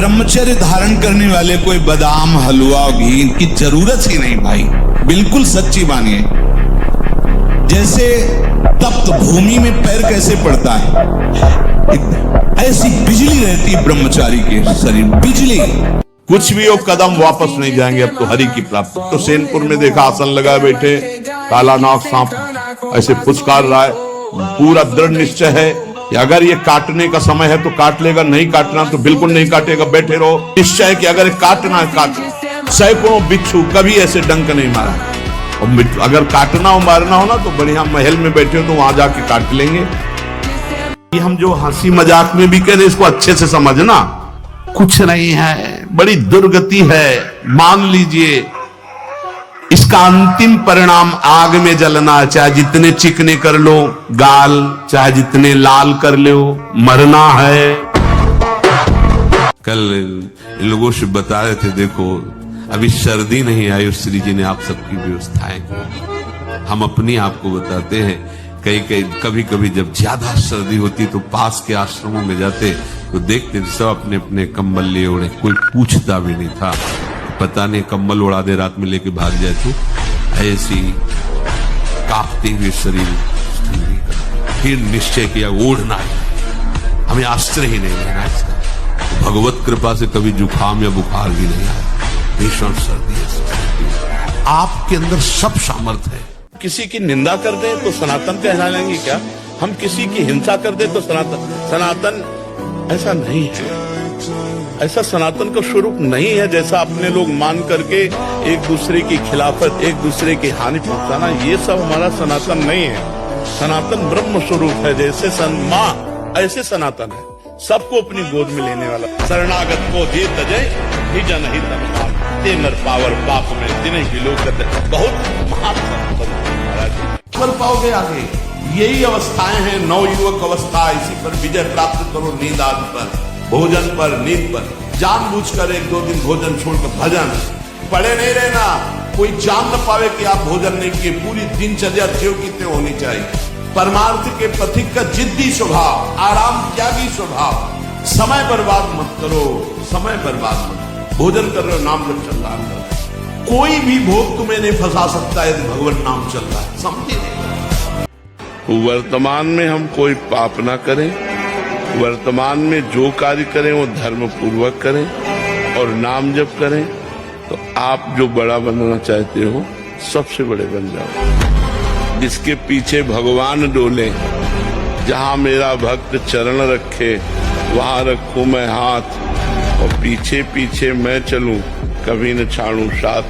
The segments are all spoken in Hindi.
ब्रह्मचर्य धारण करने वाले कोई बादाम हलवा घी इनकी जरूरत ही नहीं भाई, बिल्कुल सच्ची मानिए। जैसे तप्त भूमि में पैर कैसे पड़ता है, ऐसी बिजली रहती है ब्रह्मचारी के शरीर, बिजली। कुछ भी हो कदम वापस नहीं जाएंगे, अब तो हरि की प्राप्ति। तो सेनपुर में देखा आसन लगाए बैठे, काला नाग सांप ऐसे फुसकार रहा है। पूरा दृढ़ निश्चय है कि अगर ये काटने का समय है तो काट लेगा, नहीं काटना तो बिल्कुल नहीं काटेगा, बैठे रहो। निश्चय है कि अगर काटना है काट। सैकड़ों बिच्छू कभी ऐसे डंक नहीं मारा, और अगर काटना हो मारना हो ना तो बढ़िया महल में बैठे हो तो वहां जाके काट लेंगे। हम जो हंसी मजाक में भी कह रहे इसको अच्छे से समझना, कुछ नहीं है, बड़ी दुर्गति है। मान लीजिए इसका अंतिम परिणाम आग में जलना, चाहे जितने चिकने कर लो गाल, चाहे जितने लाल कर लो, मरना है। कल इन लोगों से बता रहे थे, देखो अभी सर्दी नहीं आई, उस श्री जी ने आप सबकी व्यवस्थाएं की। हम अपनी आपको बताते हैं, कभी कभी जब ज्यादा सर्दी होती तो पास के आश्रमों में जाते तो देखते सब अपने अपने कंबल लिए ओढ़े, कोई पूछता भी नहीं था। पता नहीं कंबल उड़ा दे रात में लेके भाग जाए तो ऐसी कांपते हुए शरीर। फिर निश्चय किया ओढ़ना है, हमें आश्चर्य ही नहीं लेना इसका। भगवत कृपा से कभी जुकाम या बुखार भी नहीं आया। भीषण सर्दी है, आपके अंदर सब सामर्थ्य है। किसी की निंदा कर दे तो सनातन कहला लेंगे क्या? हम किसी की हिंसा कर दे तो सनातन ऐसा नहीं है। ऐसा सनातन का स्वरूप नहीं है जैसा अपने लोग मान करके एक दूसरे की खिलाफत, एक दूसरे की हानि पहुंचाना, ये सब हमारा सनातन नहीं है। सनातन ब्रह्म स्वरूप है, जैसे माँ ऐसे सनातन है, सबको अपनी गोद में लेने वाला। शरणागत को दे तजय ही जन ही तन नर पावर पाप में दिन ही लोग बहुत महान फल पाओगे आगे। यही अवस्थाएं हैं, नवयुवक अवस्था। इसी पर विजय प्राप्त करो, नींद आदि पर, भोजन पर, नींद पर। जानबूझकर एक दो दिन भोजन छोड़कर भजन पड़े नहीं रहना। कोई जान न पावे कि आप भोजन नहीं किए। पूरी दिनचर्या त्यों की त्यों होनी चाहिए। परमार्थ के पथिक का जिद्दी स्वभाव, आराम त्यागी स्वभाव। समय बर्बाद मत करो, समय बर्बाद मत। भोजन कर रहे हो, नाम जब चल रहा है, कोई भी भोग तुम्हें नहीं फंसा सकता है यदि भगवान नाम चल रहा है। समझे नहीं? वर्तमान में हम कोई पाप ना करें, वर्तमान में जो कार्य करें वो धर्म पूर्वक करें और नाम जप करें, तो आप जो बड़ा बनना चाहते हो सबसे बड़े बन जाओ। जिसके पीछे भगवान डोले, जहां मेरा भक्त चरण रखे वहां रखूं मैं हाथ, और पीछे पीछे मैं चलूं कभी न छाड़ू साथ।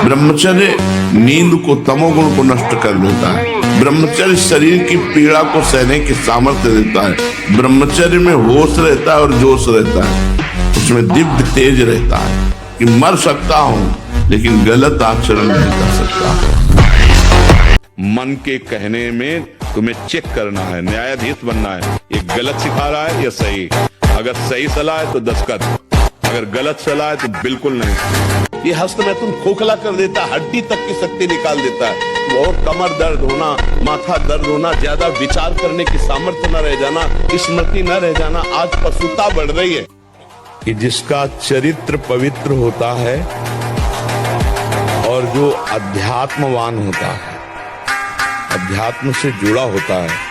ब्रह्मचर्य नींद को, तमोगुण को नष्ट कर देता है। ब्रह्मचर्य शरीर की पीड़ा को सहने की सामर्थ्य देता है। ब्रह्मचर्य में होश रहता है और जोश रहता है। उसमें दिव्य तेज रहता है कि मर सकता हूं लेकिन गलत आचरण नहीं कर सकता। मन के कहने में तुम्हें चेक करना है, न्यायाधीश बनना है। ये गलत सिखा रहा है या सही? अगर सही सलाह है तो दस्तखत, अगर गलत सलाह है तो बिल्कुल नहीं। ये हस्त में तुम खोखला कर देता है, हड्डी तक की शक्ति निकाल देता है। और कमर दर्द होना, माथा दर्द होना, ज्यादा विचार करने की सामर्थ्य न रह जाना, स्मृति न रह जाना। आज पशुता बढ़ रही है कि जिसका चरित्र पवित्र होता है और जो अध्यात्मवान होता है, अध्यात्म से जुड़ा होता है,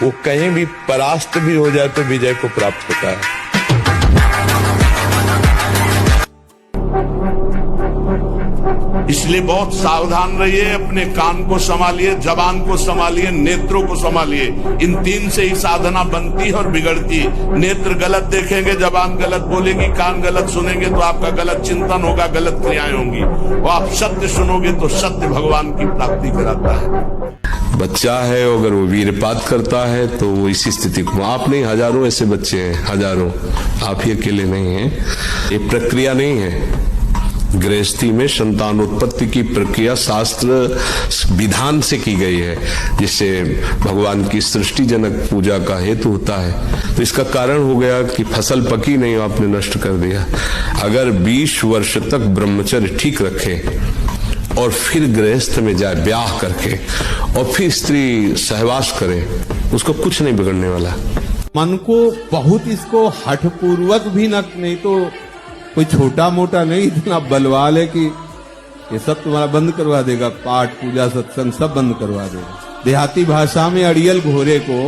वो कहीं भी परास्त भी हो जाए तो विजय को प्राप्त होता है। इसलिए बहुत सावधान रहिए, अपने कान को संभालिए, जबान को संभालिए, नेत्रों को संभालिए। इन तीन से ही साधना बनती है और बिगड़ती है। नेत्र गलत देखेंगे, जबान गलत बोलेगी, कान गलत सुनेंगे तो आपका गलत चिंतन होगा, गलत क्रियाएं होंगी। और आप सत्य सुनोगे तो सत्य भगवान की प्राप्ति कराता है। बच्चा है, अगर वो वीरपात करता है तो वो इसी स्थिति को, आप नहीं, हजारों ऐसे बच्चे हैं, हजारों, आप ही अकेले नहीं हैं। ये प्रक्रिया नहीं है। गृहस्थी में संतानोत्पत्ति की प्रक्रिया शास्त्र विधान से की गई है, जिससे भगवान की सृष्टि जनक पूजा का हेतु होता है। तो इसका कारण हो गया कि फसल पकी नहीं, आपने नष्ट कर दिया। अगर 20 वर्ष तक ब्रह्मचर्य ठीक रखे और फिर गृहस्थ में जाए ब्याह करके और फिर स्त्री सहवास करे, उसको कुछ नहीं बिगड़ने वाला। मन को बहुत इसको हठपूर्वक भी नहीं तो कोई छोटा मोटा नहीं, इतना बलवाल है कि ये सब तुम्हारा बंद करवा देगा, पाठ पूजा सत्संग सब बंद करवा देगा। देहाती भाषा में अड़ियल घोड़े को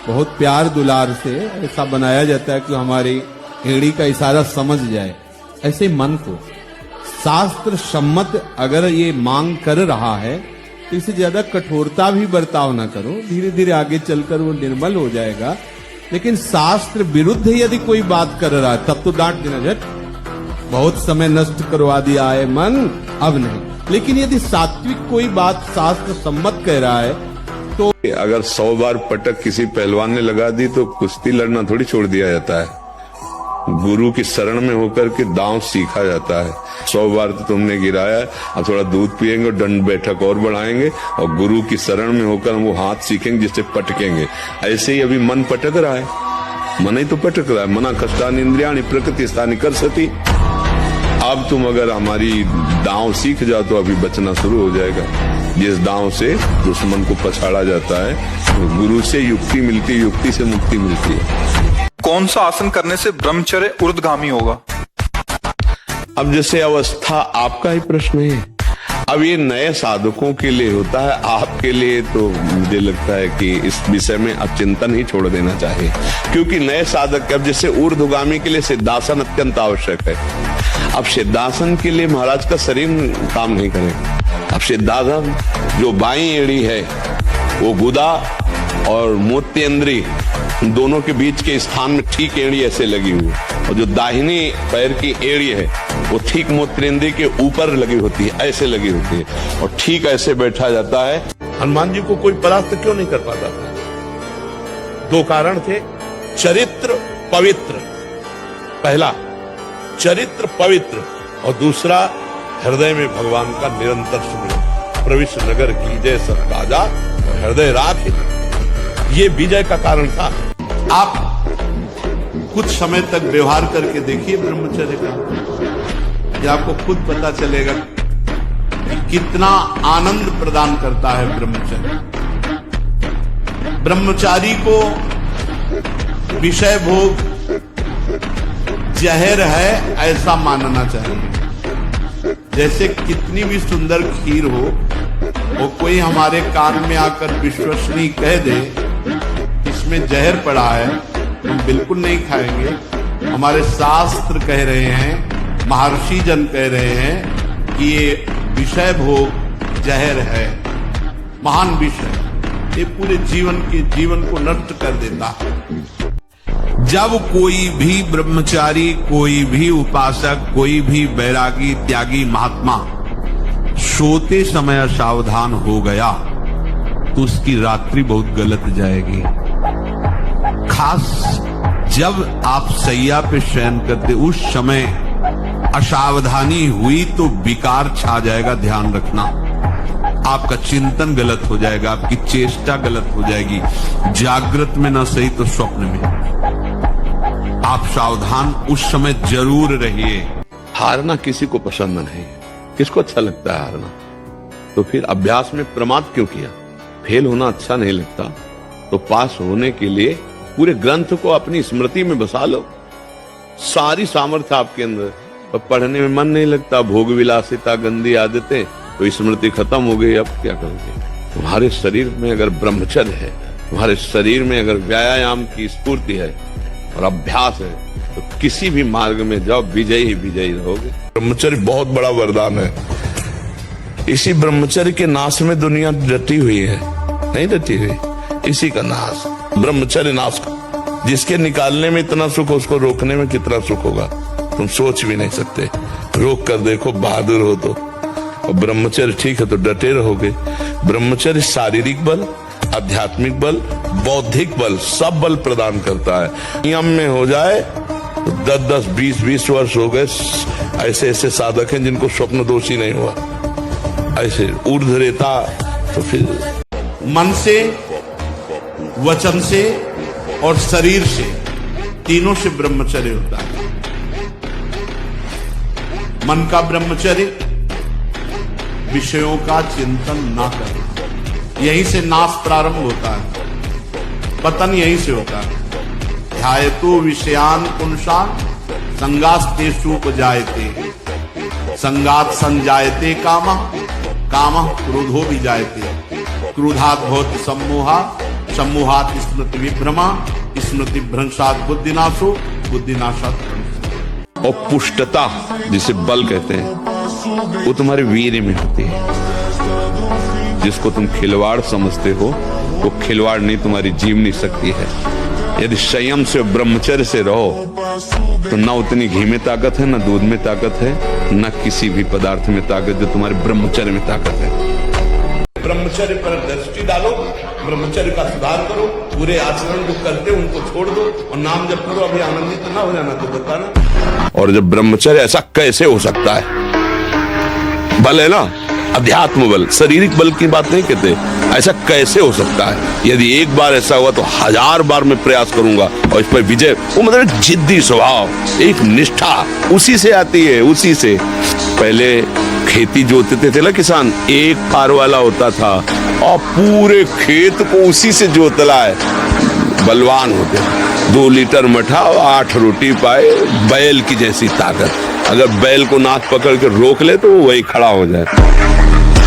बहुत प्यार दुलार से ऐसा बनाया जाता है कि हमारी एड़ी का इशारा समझ जाए। ऐसे मन को शास्त्र सम्मत अगर ये मांग कर रहा है तो इससे ज्यादा कठोरता भी बर्ताव ना करो, धीरे धीरे आगे चलकर वो निर्मल हो जाएगा। लेकिन शास्त्र विरुद्ध यदि कोई बात कर रहा है तब तो डांट देना, झट बहुत समय नष्ट करवा दिया है मन, अब नहीं। लेकिन यदि सात्विक कोई बात शास्त्र सम्मत कह रहा है तो अगर 100 बार पटक किसी पहलवान ने लगा दी तो कुश्ती लड़ना थोड़ी छोड़ दिया जाता है। गुरु की शरण में होकर के दांव सीखा जाता है। 100 बार तो तुमने गिराया, अब थोड़ा दूध पिएंगे और दंड बैठक और बढ़ाएंगे और गुरु की शरण में होकर वो हाथ सीखेंगे जिससे पटकेंगे। ऐसे ही अभी मन पटक रहा है, मन ही तो पटक रहा है। मना कष्टानि इंद्रियाणि प्रकृति स्थानि कर सती। अब तुम अगर हमारी दांव सीख जाओ तो अभी बचना शुरू हो जाएगा। जिस दांव से दुश्मन को पछाड़ा जाता है, गुरु से युक्ति मिलती है, युक्ति से मुक्ति मिलती है। कौन सा आसन करने से ब्रह्मचर्य ऊर्ध्वगामी होगा? अब जैसे अवस्था आपका ही प्रश्न है। अब ये नए साधकों के लिए होता है, आपके लिए तो मुझे लगता है कि इस विषय में अब चिंतन ही छोड़ देना चाहिए। क्योंकि नए साधक, अब जैसे ऊर्ध्वगामी के लिए सिद्धासन अत्यंत आवश्यक है। अब सिद्धासन के लिए महाराज का शरीर काम नहीं करेगा। अब सिद्धासन जो बाई एड़ी है वो गुदा और मोत्येंद्री दोनों के बीच के स्थान में ठीक एड़ी ऐसे लगी हुई है, और जो दाहिनी पैर की एड़ी है वो ठीक मोत्रेंद्री के ऊपर लगी होती है, ऐसे लगी होती है, और ठीक ऐसे बैठा जाता है। हनुमान जी को कोई परास्त क्यों नहीं कर पाता था? 2 कारण थे। चरित्र पवित्र, पहला चरित्र पवित्र, और दूसरा हृदय में भगवान का निरंतर स्मरण। प्रविष्ट नगर की जय सब राजा हृदय राख, ये विजय का कारण था। आप कुछ समय तक व्यवहार करके देखिए ब्रह्मचर्य का, ये आपको खुद पता चलेगा कि कितना आनंद प्रदान करता है ब्रह्मचर्य। ब्रह्मचारी को विषय भोग जहर है ऐसा मानना चाहिए। जैसे कितनी भी सुंदर खीर हो, वो कोई हमारे कान में आकर विश्वसनीय कह दे इसमें जहर पड़ा है, हम बिल्कुल नहीं खाएंगे। हमारे शास्त्र कह रहे हैं, महर्षि जन कह रहे हैं कि ये विषय भोग जहर है, महान विषय, ये पूरे जीवन को नष्ट कर देता है। जब कोई भी ब्रह्मचारी, कोई भी उपासक, कोई भी बैरागी त्यागी महात्मा सोते समय असावधान हो गया तो उसकी रात्रि बहुत गलत जाएगी। खास जब आप सैया पे शयन करते उस समय असावधानी हुई तो विकार छा जाएगा, ध्यान रखना। आपका चिंतन गलत हो जाएगा, आपकी चेष्टा गलत हो जाएगी, जागृत में ना सही तो स्वप्न में। आप सावधान उस समय जरूर रहिए। हारना किसी को पसंद नहीं, किसको अच्छा लगता है हारना? तो फिर अभ्यास में प्रमाद क्यों किया? फेल होना अच्छा नहीं लगता तो पास होने के लिए पूरे ग्रंथ को अपनी स्मृति में बसा लो। सारी सामर्थ्य आपके अंदर, और पढ़ने में मन नहीं लगता, भोग विलासिता गंदी आदतें, तो स्मृति खत्म हो गई, अब क्या करोगे? तुम्हारे शरीर में अगर ब्रह्मचर्य है, तुम्हारे शरीर में अगर व्यायाम की स्फूर्ति है और अभ्यास है, तो किसी भी मार्ग में जाओ विजयी ही विजयी रहोगे। ब्रह्मचर्य बहुत बड़ा वरदान है। इसी ब्रह्मचर्य के नाश में दुनिया डटी हुई है, नहीं डटी हुई, इसी का नाश, ब्रह्मचर्य नाश का। जिसके निकालने में इतना सुख, उसको रोकने में कितना सुख होगा तुम सोच भी नहीं सकते। रोक कर देखो, बहादुर हो तो। और ब्रह्मचर्य ठीक है तो डटे रहोगे। ब्रह्मचर्य शारीरिक बल, आध्यात्मिक बल, बौद्धिक बल, सब बल प्रदान करता है। नियम में हो जाए तो 10-10, 20-20 वर्ष हो गए। ऐसे ऐसे साधक हैं जिनको स्वप्न दोष ही नहीं हुआ, ऐसे ऊर्ध्व रेता। तो फिर मन से, वचन से और शरीर से, तीनों से ब्रह्मचर्य होता है। मन का ब्रह्मचर्य, विषयों का चिंतन ना करना, यहीं से नाश प्रारंभ होता है, पतन यहीं से होता है। ध्यायतो विषयान पुंसान संगास्तेषुपजायते संगात संजायते कामः कामः क्रोधो विजायते क्रोधात् भवति सम्मोहा सम्मोहात् स्मृति विभ्रमा स्मृति भ्रंशात् बुद्धिनाशो बुद्धिनाशात् और पुष्टता जिसे बल कहते हैं वो तुम्हारे वीर्य में होती है। जिसको तुम खिलवाड़ समझते हो वो खिलवाड़ नहीं, तुम्हारी जीवनी शक्ति है। यदि संयम से ब्रह्मचर्य से रहो तो ना उतनी घी में ताकत है, ना दूध में ताकत है, ना किसी भी पदार्थ में ताकत, जो तुम्हारे ब्रह्मचर्य में ताकत है। ब्रह्मचर्य पर दृष्टि डालो, ब्रह्मचर्य का सुधार करो, बुरे आचरण जो करते उनको छोड़ दो और नाम जप करो। अभी आनंदित ना हो जाना तो बताना। और जब ब्रह्मचर्य ऐसा कैसे हो सकता है? बल है ना, अध्यात्म बल, शारीरिक बल की बात नहीं कहते। ऐसा कैसे हो सकता है? यदि एक बार ऐसा हुआ तो 1000 बार मैं प्रयास करूंगा और इस पर विजय। वो मतलब जिद्दी स्वभाव, एक निष्ठा उसी से आती है, उसी से। पहले खेती जोतते थे ना किसान, एक फार वाला होता था और पूरे खेत को उसी से जोतला है, बलवान होते। 2 लीटर मठा और 8 रोटी पाए, बैल की जैसी ताकत। अगर बैल को नाक पकड़ के रोक ले तो वो वही खड़ा हो जाए।